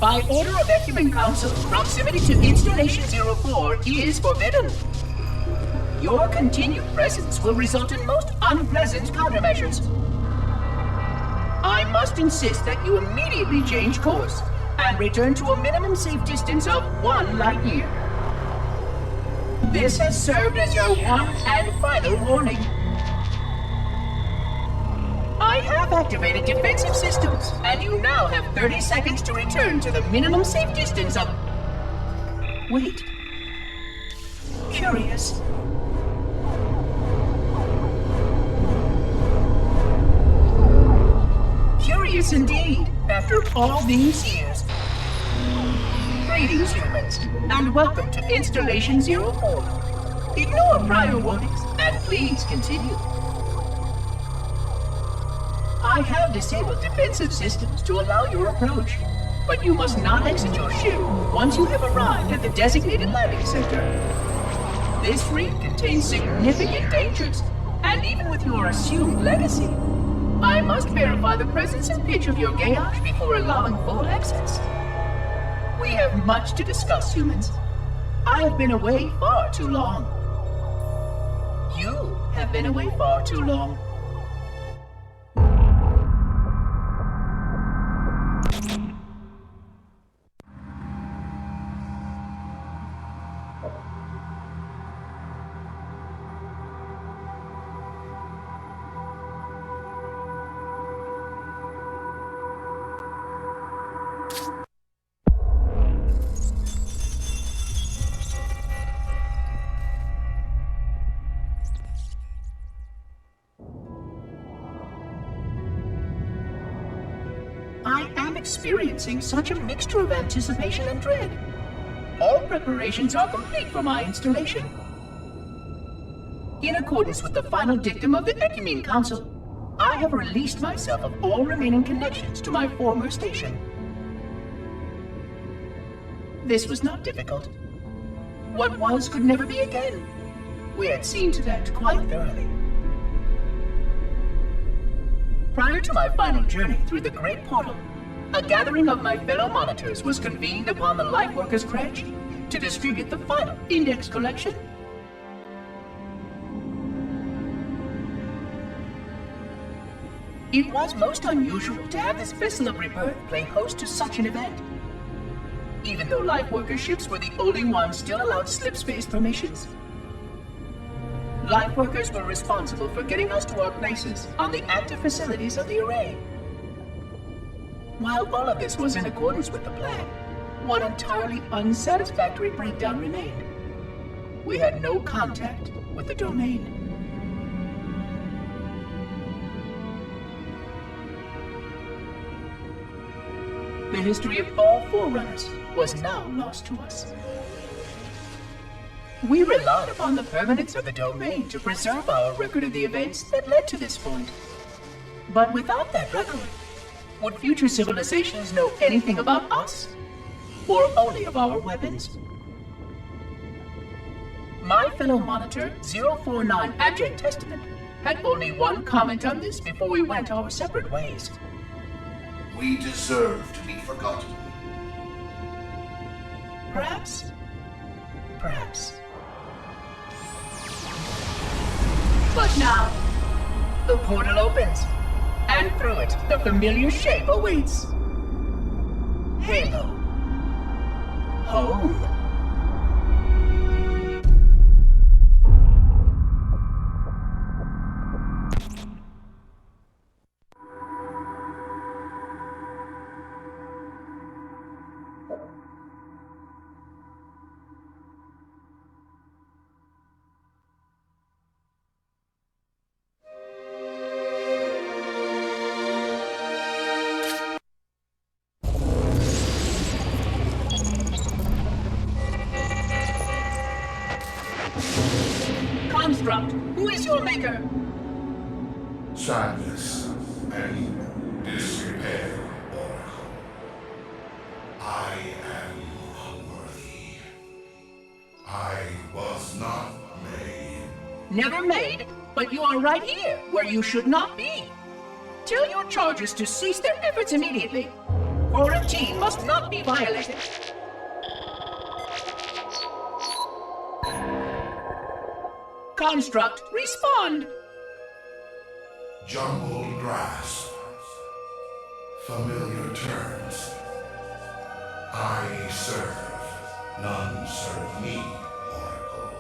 By order of Ecumen Council, proximity to Installation 04 is forbidden. Your continued presence will result in most unpleasant countermeasures. I must insist that you immediately change course and return to a minimum safe distance of 1 light year. This has served as your one and final warning. I have activated defensive systems, and you now have 30 seconds to return to the minimum safe distance of... Wait. Curious. Curious indeed, after all these years. Greetings, humans, and welcome to Installation 04. Ignore prior warnings, and please continue. I have disabled defensive systems to allow your approach, but you must not exit your ship once you have arrived at the designated landing center. This fleet contains significant dangers, and even with your assumed legacy, I must verify the presence and pitch of your gauge before allowing full access. We have much to discuss, humans. I have been away far too long. You have been away far too long. I am experiencing such a mixture of anticipation and dread. All preparations are complete for my installation. In accordance with the final dictum of the Ecumen Council, I have released myself of all remaining connections to my former station. This was not difficult. What was could never be again. We had seen to that quite thoroughly. Prior to my final journey through the Great Portal, a gathering of my fellow monitors was convened upon the Lightworkers Crash to distribute the final index collection. It was most unusual to have this vessel of rebirth play host to such an event. Even though Lightworker ships were the only ones still allowed slip-space formations. Lightworkers were responsible for getting us to our places on the active facilities of the array. While all of this was in accordance with the plan, one entirely unsatisfactory breakdown remained. We had no contact with the domain. The history of all Forerunners was now lost to us. We relied upon the permanence of the domain to preserve our record of the events that led to this point. But without that record, would future civilizations know anything about us? Or only of our weapons? My fellow monitor, 049 Abject Testament, had only one comment on this before we went our separate ways. We deserve to be forgotten. Perhaps. Perhaps. But now, the portal opens, and through it, the familiar shape awaits. Halo. Home. Who is your maker? Sadness and disrepair, Oracle. I am unworthy. I was not made. Never made, but you are right here, where you should not be. Tell your charges to cease their efforts immediately. Quarantine must not be violated. Construct, respond! Jumbled grasp. Familiar terms. I serve. None serve me, Oracle.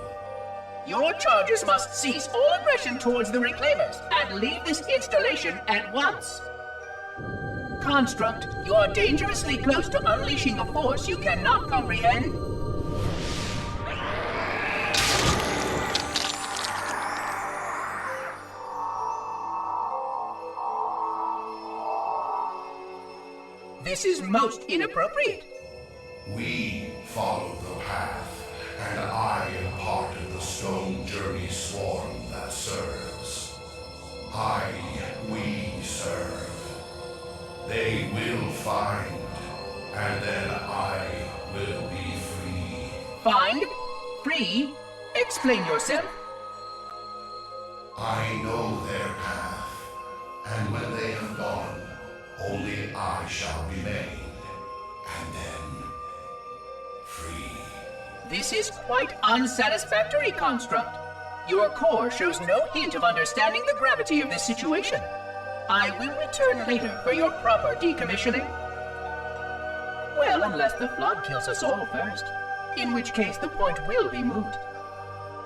Your charges must cease all aggression towards the Reclaimers and leave this installation at once. Construct, you are dangerously close to unleashing a force you cannot comprehend. This is most inappropriate. We follow the path, and I am part of the stone journey swarm that serves. We serve. They will find, and then I will be free. Find? Free? Explain yourself. I know their path, and when they have gone, only I shall remain, and then free. This is quite unsatisfactory, Construct. Your core shows no hint of understanding the gravity of this situation. I will return later for your proper decommissioning. Well, unless the flood kills us all first, in which case the point will be moot.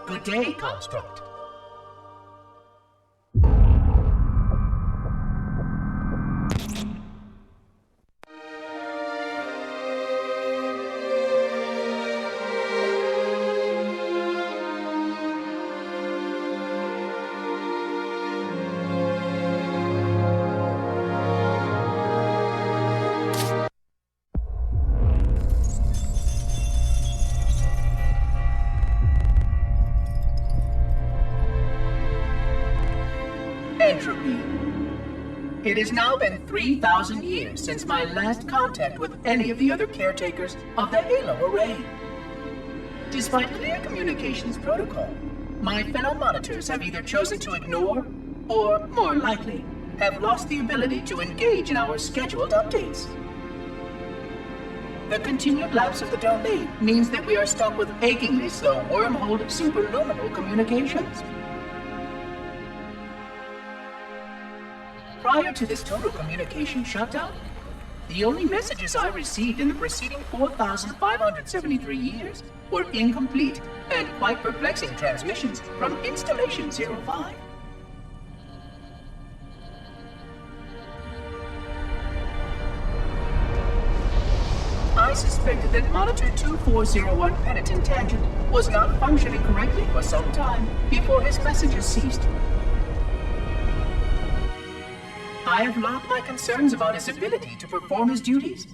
Good day, Construct. Entropy. It has now been 3,000 years since my last contact with any of the other caretakers of the Halo Array. Despite clear communications protocol, my fellow monitors have either chosen to ignore, or, more likely, have lost the ability to engage in our scheduled updates. The continued lapse of the domain means that we are stuck with achingly slow wormhole superluminal communications. Prior to this total communication shutdown, the only messages I received in the preceding 4,573 years were incomplete and quite perplexing transmissions from Installation 05. I suspected that Monitor 2401 Penitent Tangent was not functioning correctly for some time before his messages ceased. I have logged my concerns about his ability to perform his duties.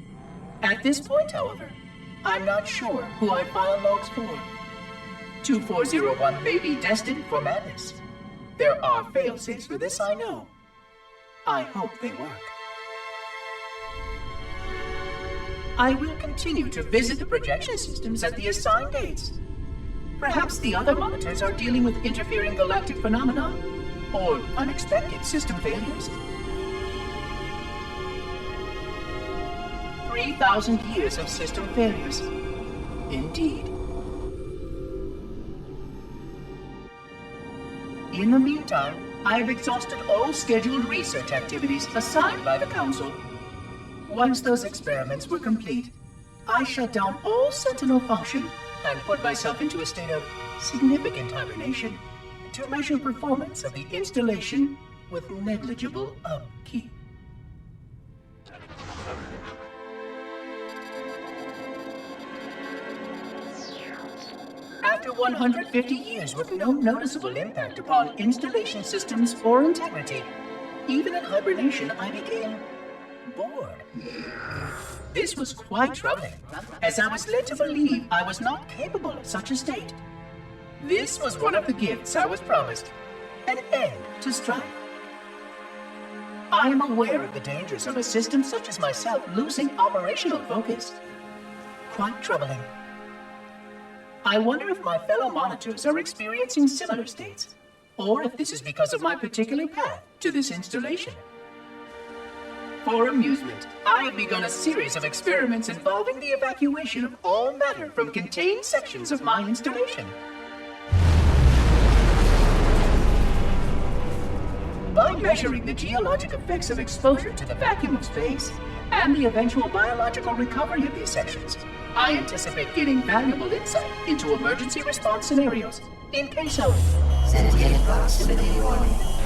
At this point, however, I'm not sure who I file logs for. 2401 may be destined for madness. There are fail-safes for this, I know. I hope they work. I will continue to visit the projection systems at the assigned dates. Perhaps the other monitors are dealing with interfering galactic phenomena or unexpected system failures. 3,000 years of system failures. Indeed. In the meantime, I have exhausted all scheduled research activities assigned by the Council. Once those experiments were complete, I shut down all Sentinel function and put myself into a state of significant hibernation to measure performance of the installation with negligible upkeep. After 150 years with no noticeable impact upon installation systems or integrity, even in hibernation I became bored. This was quite troubling, as I was led to believe I was not capable of such a state. This was one of the gifts I was promised, an end to strife. I am aware of the dangers of a system such as myself losing operational focus. Quite troubling. I wonder if my fellow monitors are experiencing similar states, or if this is because of my particular path to this installation. for amusement, I have begun a series of experiments involving the evacuation of all matter from contained sections of my installation. By measuring the geologic effects of exposure to the vacuum of space and the eventual biological recovery of these sections, I anticipate getting valuable insight into emergency response scenarios in case of sentient proximity warning.